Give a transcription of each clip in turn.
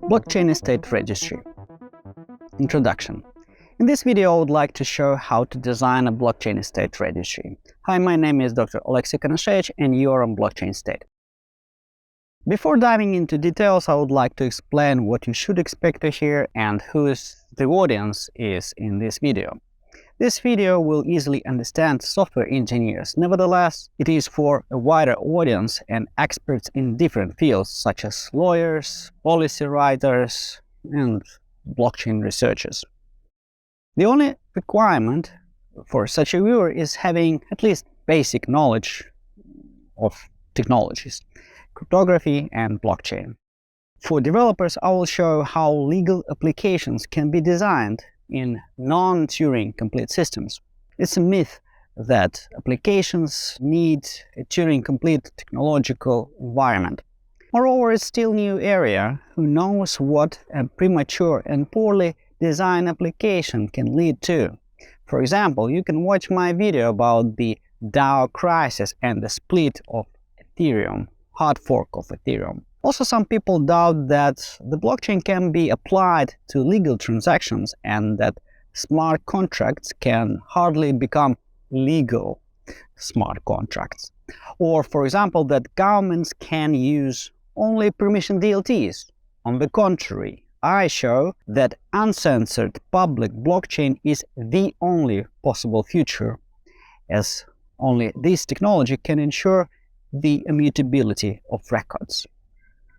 Blockchain State Registry. Introduction. In this video, I would like to show how to design a blockchain state registry. Hi, my name is Dr. Alexey Konashevich, and you are on Blockchain State. Before diving into details, I would like to explain what you should expect to hear and who the audience is in this video. This video will easily understand software engineers. Nevertheless, it is for a wider audience and experts in different fields such as lawyers, policy writers, and blockchain researchers. The only requirement for such a viewer is having at least basic knowledge of technologies, cryptography and blockchain. For developers, I will show how legal applications can be designed in non-Turing-complete systems. It's a myth that applications need a Turing-complete technological environment. Moreover, it's still a new area. Who knows what a premature and poorly designed application can lead to. For example, you can watch my video about the DAO crisis and the split of Ethereum, hard fork of Ethereum. Also, some people doubt that the blockchain can be applied to legal transactions and that smart contracts can hardly become legal smart contracts. Or, for example, that governments can use only permission DLTs. On the contrary, I show that uncensored public blockchain is the only possible future, as only this technology can ensure the immutability of records.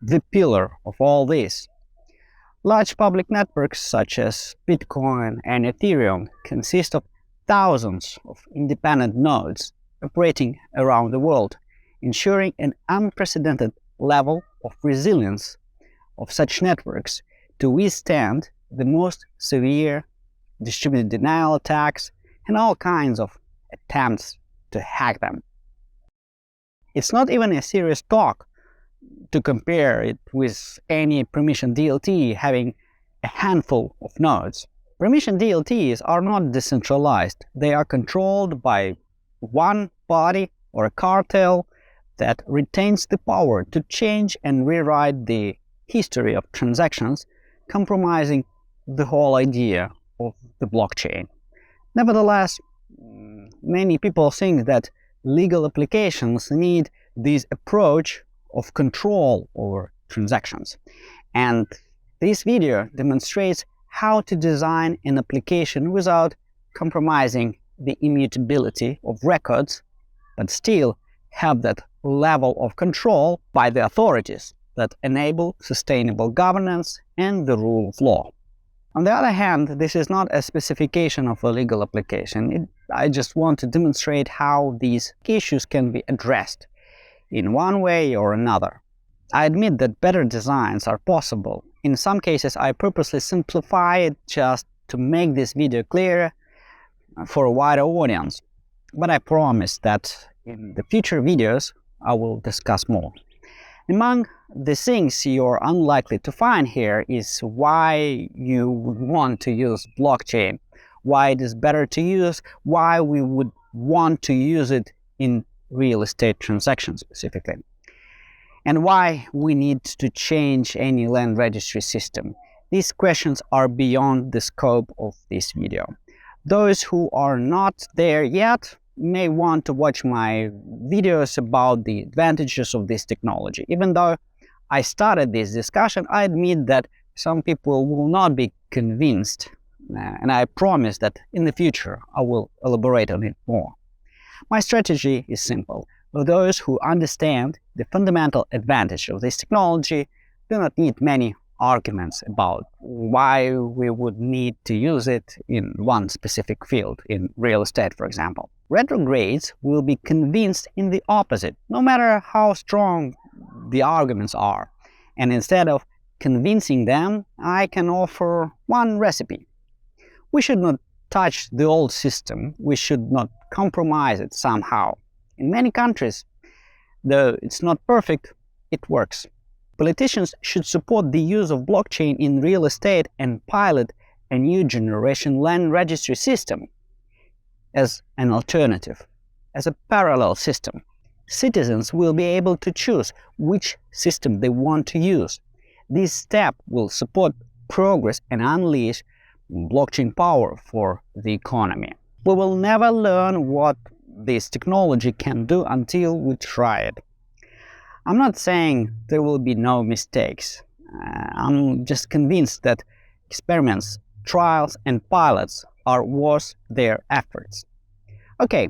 The pillar of all this. Large public networks such as Bitcoin and Ethereum consist of thousands of independent nodes operating around the world, ensuring an unprecedented level of resilience of such networks to withstand the most severe distributed denial attacks and all kinds of attempts to hack them. It's not even a serious talk to compare it with any permission DLT having a handful of nodes. Permission DLTs are not decentralized. They are controlled by one body or a cartel that retains the power to change and rewrite the history of transactions, compromising the whole idea of the blockchain. Nevertheless, many people think that legal applications need this approach of control over transactions. And this video demonstrates how to design an application without compromising the immutability of records, but still have that level of control by the authorities that enable sustainable governance and the rule of law. On the other hand, this is not a specification of a legal application. I just want to demonstrate how these issues can be addressed in one way or another. I admit that better designs are possible. In some cases, I purposely simplify it just to make this video clearer for a wider audience. But I promise that in the future videos, I will discuss more. Among the things you're unlikely to find here is why you would want to use blockchain, why it is better to use, why we would want to use it in real estate transactions specifically, and why we need to change any land registry system. These questions are beyond the scope of this video. Those who are not there yet may want to watch my videos about the advantages of this technology. Even though I started this discussion, I admit that some people will not be convinced, and I promise that in the future I will elaborate on it more. My strategy is simple. Those who understand the fundamental advantage of this technology do not need many arguments about why we would need to use it in one specific field, in real estate, for example. Retrogrades will be convinced in the opposite, no matter how strong the arguments are. And instead of convincing them, I can offer one recipe. We should not touch the old system. We should not compromise it somehow. In many countries, though it's not perfect, it works. Politicians should support the use of blockchain in real estate and pilot a new generation land registry system as an alternative, as a parallel system Citizens will be able to choose which system they want to use. This step will support progress and unleash blockchain power for the economy. We will never learn what this technology can do until we try it. I'm not saying there will be no mistakes. I'm just convinced that experiments, trials, and pilots are worth their efforts. Okay,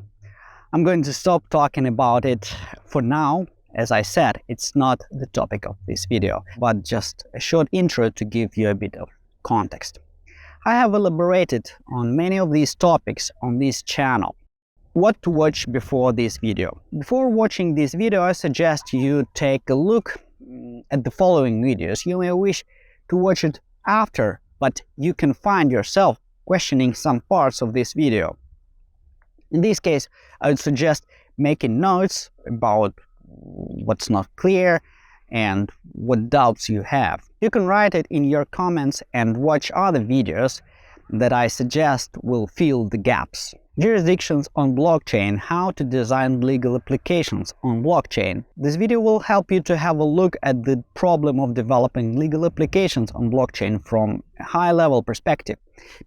I'm going to stop talking about it for now. As I said, it's not the topic of this video, but just a short intro to give you a bit of context. I have elaborated on many of these topics on this channel. What to watch before this video? Before watching this video, I suggest you take a look at the following videos. You may wish to watch it after, but you can find yourself questioning some parts of this video. In this case, I would suggest making notes about what's not clear and what doubts you have. You can write it in your comments and watch other videos that I suggest will fill the gaps. Jurisdictions on blockchain, how to design legal applications on blockchain. This video will help you to have a look at the problem of developing legal applications on blockchain from a high-level perspective,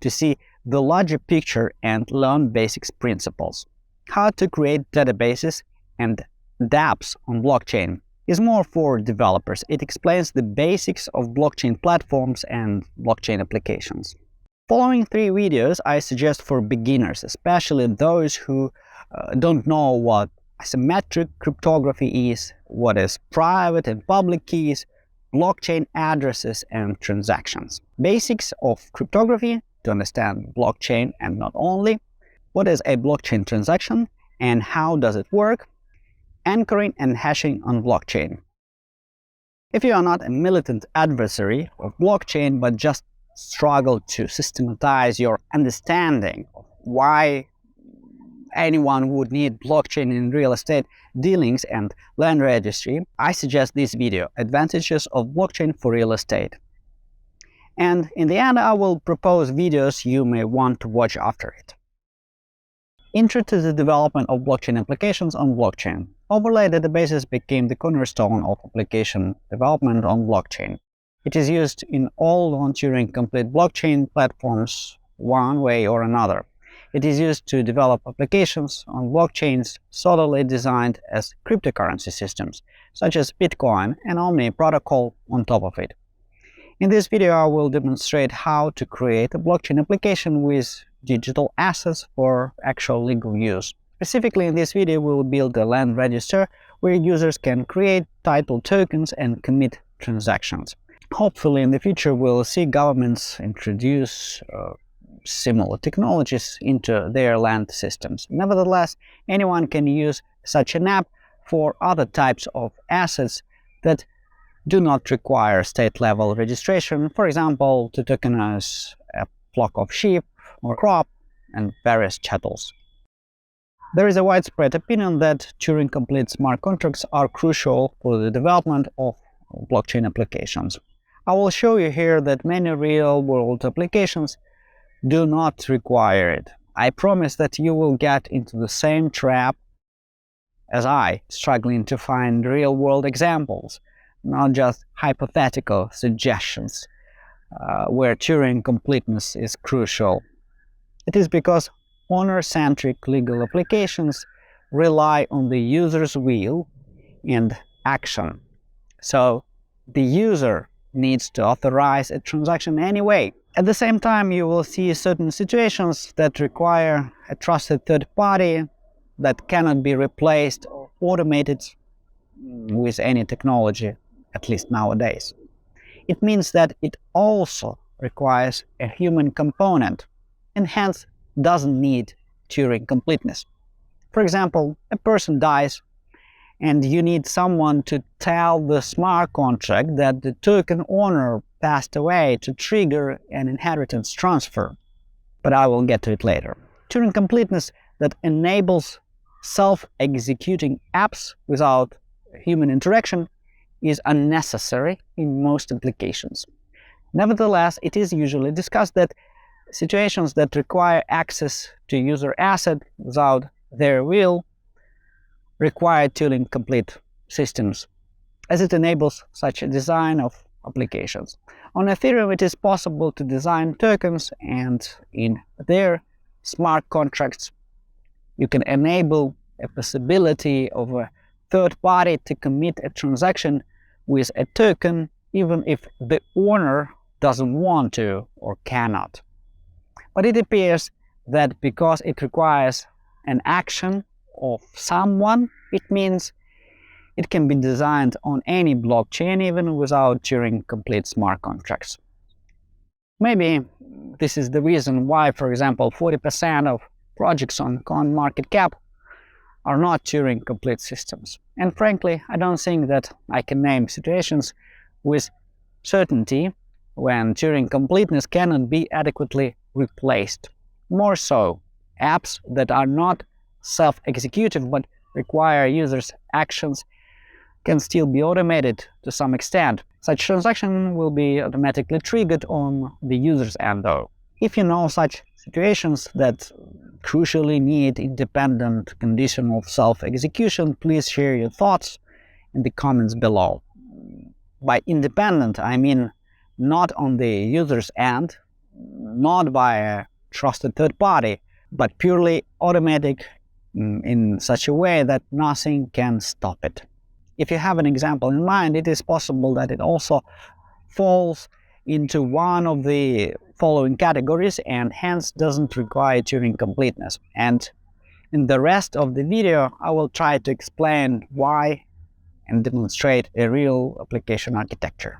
to see the larger picture and learn basic principles. How to create databases and dApps on blockchain is more for developers. It explains the basics of blockchain platforms and blockchain applications. Following 3 videos I suggest for beginners, especially those who don't know what asymmetric cryptography is, what is private and public keys, blockchain addresses and transactions. Basics of cryptography to understand blockchain and not only, what is a blockchain transaction and how does it work, anchoring and hashing on blockchain. If you are not a militant adversary of blockchain but just struggle to systematize your understanding of why anyone would need blockchain in real estate dealings and land registry, I suggest this video, Advantages of Blockchain for Real Estate. And in the end, I will propose videos you may want to watch after it. Intro to the development of blockchain applications on blockchain. Overlay databases became the cornerstone of application development on blockchain. It is used in all non-Turing-complete blockchain platforms one way or another. It is used to develop applications on blockchains solidly designed as cryptocurrency systems, such as Bitcoin and Omni protocol on top of it. In this video, I will demonstrate how to create a blockchain application with digital assets for actual legal use. Specifically, in this video, we will build a land register where users can create title tokens and commit transactions. Hopefully, in the future, we'll see governments introduce similar technologies into their land systems. Nevertheless, anyone can use such an app for other types of assets that do not require state-level registration, for example, to tokenize a flock of sheep or crop and various chattels. There is a widespread opinion that Turing-complete smart contracts are crucial for the development of blockchain applications. I will show you here that many real-world applications do not require it. I promise that you will get into the same trap as I, struggling to find real-world examples, not just hypothetical suggestions, where Turing-completeness is crucial. It is because owner-centric legal applications rely on the user's will and action. So the user needs to authorize a transaction anyway. At the same time, you will see certain situations that require a trusted third party that cannot be replaced or automated with any technology, at least nowadays. It means that it also requires a human component and hence doesn't need Turing completeness. For example, a person dies and you need someone to tell the smart contract that the token owner passed away to trigger an inheritance transfer. But I will get to it later. Turing completeness that enables self-executing apps without human interaction is unnecessary in most applications. Nevertheless, it is usually discussed that situations that require access to user asset without their will require Turing-complete systems, as it enables such a design of applications. On Ethereum, it is possible to design tokens, and in their smart contracts, you can enable a possibility of a third party to commit a transaction with a token, even if the owner doesn't want to or cannot. But it appears that because it requires an action of someone, it means it can be designed on any blockchain even without Turing-complete smart contracts. Maybe this is the reason why, for example, 40% of projects on CoinMarketCap are not Turing-complete systems. And frankly, I don't think that I can name situations with certainty when Turing-completeness cannot be adequately replaced. More so, apps that are not self-executive but require users' actions can still be automated to some extent. Such transaction will be automatically triggered on the user's end though. If you know such situations that crucially need independent conditional self-execution, please share your thoughts in the comments below. By independent, I mean not on the user's end, not by a trusted third party, but purely automatic in such a way that nothing can stop it. If you have an example in mind, it is possible that it also falls into one of the following categories and hence doesn't require Turing completeness. And in the rest of the video, I will try to explain why and demonstrate a real application architecture.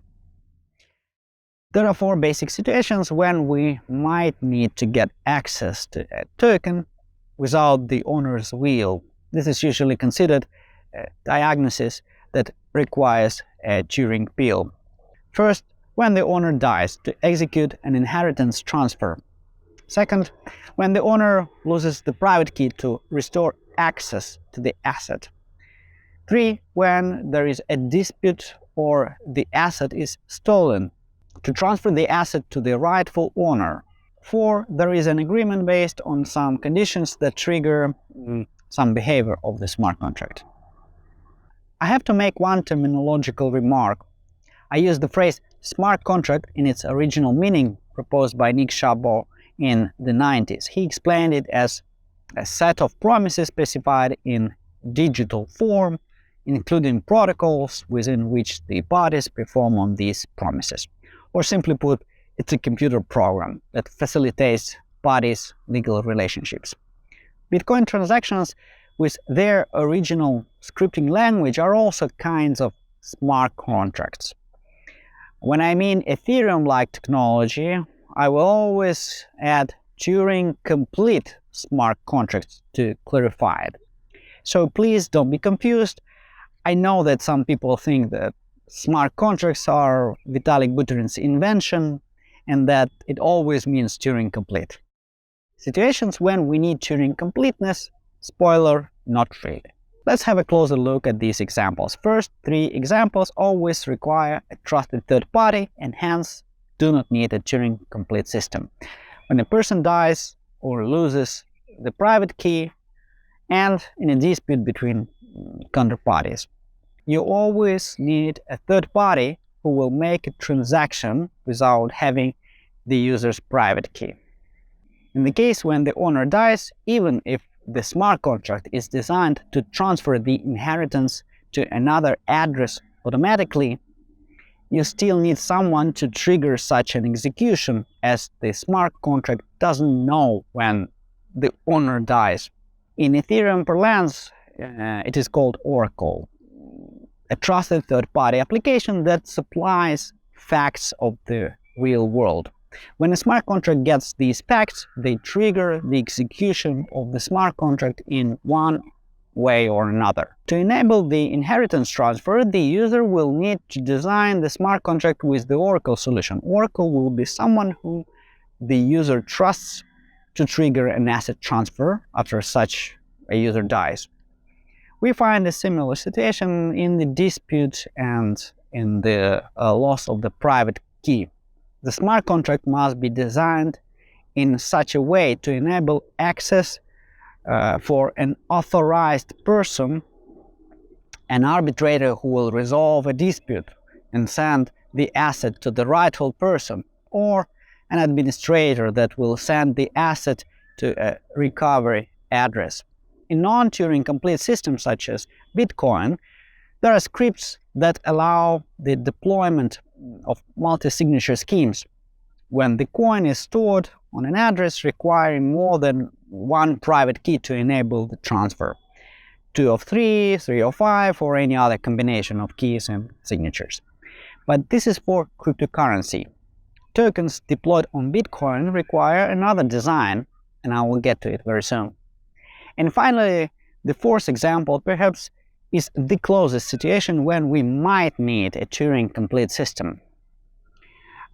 There are 4 basic situations when we might need to get access to a token without the owner's will. This is usually considered a diagnosis that requires a Turing peel. First, when the owner dies to execute an inheritance transfer. Second, when the owner loses the private key to restore access to the asset. 3, when there is a dispute or the asset is stolen, to transfer the asset to the rightful owner. 4, there is an agreement based on some conditions that trigger some behavior of the smart contract. I have to make one terminological remark. I use the phrase smart contract in its original meaning proposed by Nick Szabo in the 90s. He explained it as a set of promises specified in digital form, including protocols within which the parties perform on these promises. Or simply put, it's a computer program that facilitates parties' legal relationships. Bitcoin transactions with their original scripting language are also kinds of smart contracts. When I mean Ethereum-like technology, I will always add Turing-complete smart contracts to clarify it. So please don't be confused. I know that some people think that smart contracts are Vitalik Buterin's invention and that it always means Turing-complete. Situations when we need Turing-completeness, spoiler, not really. Let's have a closer look at these examples. First 3 examples always require a trusted third party and hence do not need a Turing-complete system. When a person dies or loses the private key and in a dispute between counterparties. You always need a third party who will make a transaction without having the user's private key. In the case when the owner dies, even if the smart contract is designed to transfer the inheritance to another address automatically, you still need someone to trigger such an execution, as the smart contract doesn't know when the owner dies. In Ethereum parlance, it is called Oracle, a trusted third-party application that supplies facts of the real world. When a smart contract gets these facts, they trigger the execution of the smart contract in one way or another. To enable the inheritance transfer, the user will need to design the smart contract with the Oracle solution. Oracle will be someone who the user trusts to trigger an asset transfer after such a user dies. We find a similar situation in the dispute and in the loss of the private key. The smart contract must be designed in such a way to enable access for an authorized person an arbitrator who will resolve a dispute and send the asset to the rightful person, or an administrator that will send the asset to a recovery address. In non-Turing complete systems such as Bitcoin, there are scripts that allow the deployment of multi-signature schemes when the coin is stored on an address requiring more than one private key to enable the transfer. 2 of 3, 3 of 5, or any other combination of keys and signatures. But this is for cryptocurrency. Tokens deployed on Bitcoin require another design, and I will get to it very soon. And finally, the fourth example perhaps is the closest situation when we might need a Turing-complete system.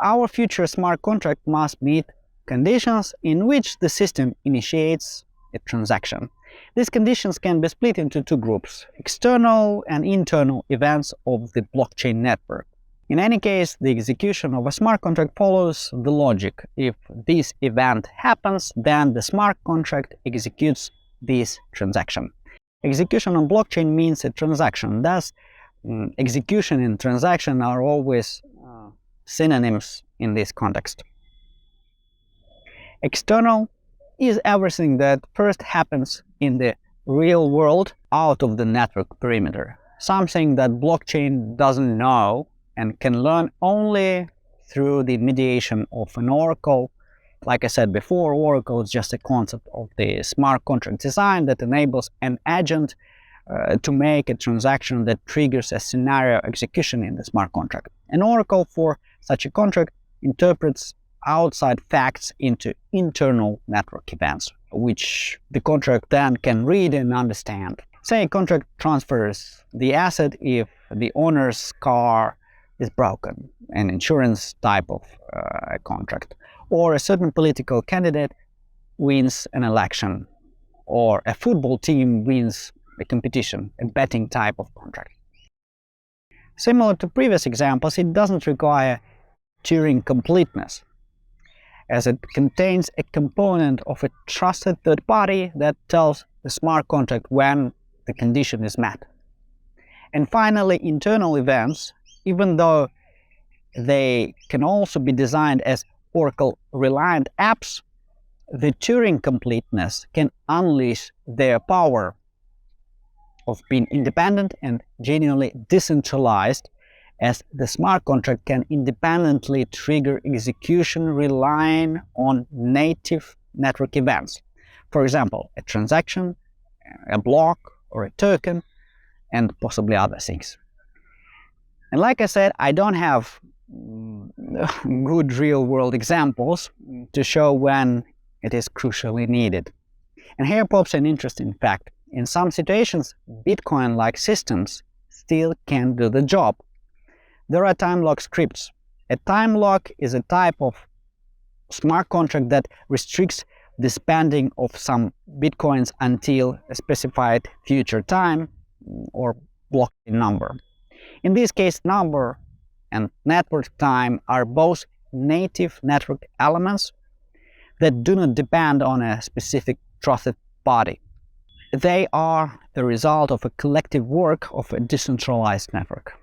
Our future smart contract must meet conditions in which the system initiates a transaction. These conditions can be split into two groups: external and internal events of the blockchain network. In any case, the execution of a smart contract follows the logic. If this event happens, then the smart contract executes this transaction. Execution on blockchain means a transaction. Thus, execution and transaction are always synonyms in this context. External is everything that first happens in the real world out of the network perimeter. Something that blockchain doesn't know and can learn only through the mediation of an oracle. Like I said before, oracle is just a concept of the smart contract design that enables an agent to make a transaction that triggers a scenario execution in the smart contract. An oracle for such a contract interprets outside facts into internal network events, which the contract then can read and understand. Say a contract transfers the asset if the owner's car is broken, an insurance type of contract, or a certain political candidate wins an election, or a football team wins a competition, a betting type of contract. Similar to previous examples, it doesn't require Turing-completeness, as it contains a component of a trusted third party that tells the smart contract when the condition is met. And finally, internal events, even though they can also be designed as Oracle-reliant apps, the Turing-completeness can unleash their power of being independent and genuinely decentralized, as the smart contract can independently trigger execution relying on native network events. For example, a transaction, a block, or a token, and possibly other things. And like I said, I don't have good real-world examples to show when it is crucially needed. And here pops an interesting fact. In some situations, Bitcoin-like systems still can't do the job. There are time lock scripts. A time lock is a type of smart contract that restricts the spending of some Bitcoins until a specified future time or blockchain number. In this case, number and network time are both native network elements that do not depend on a specific trusted party. They are the result of a collective work of a decentralized network.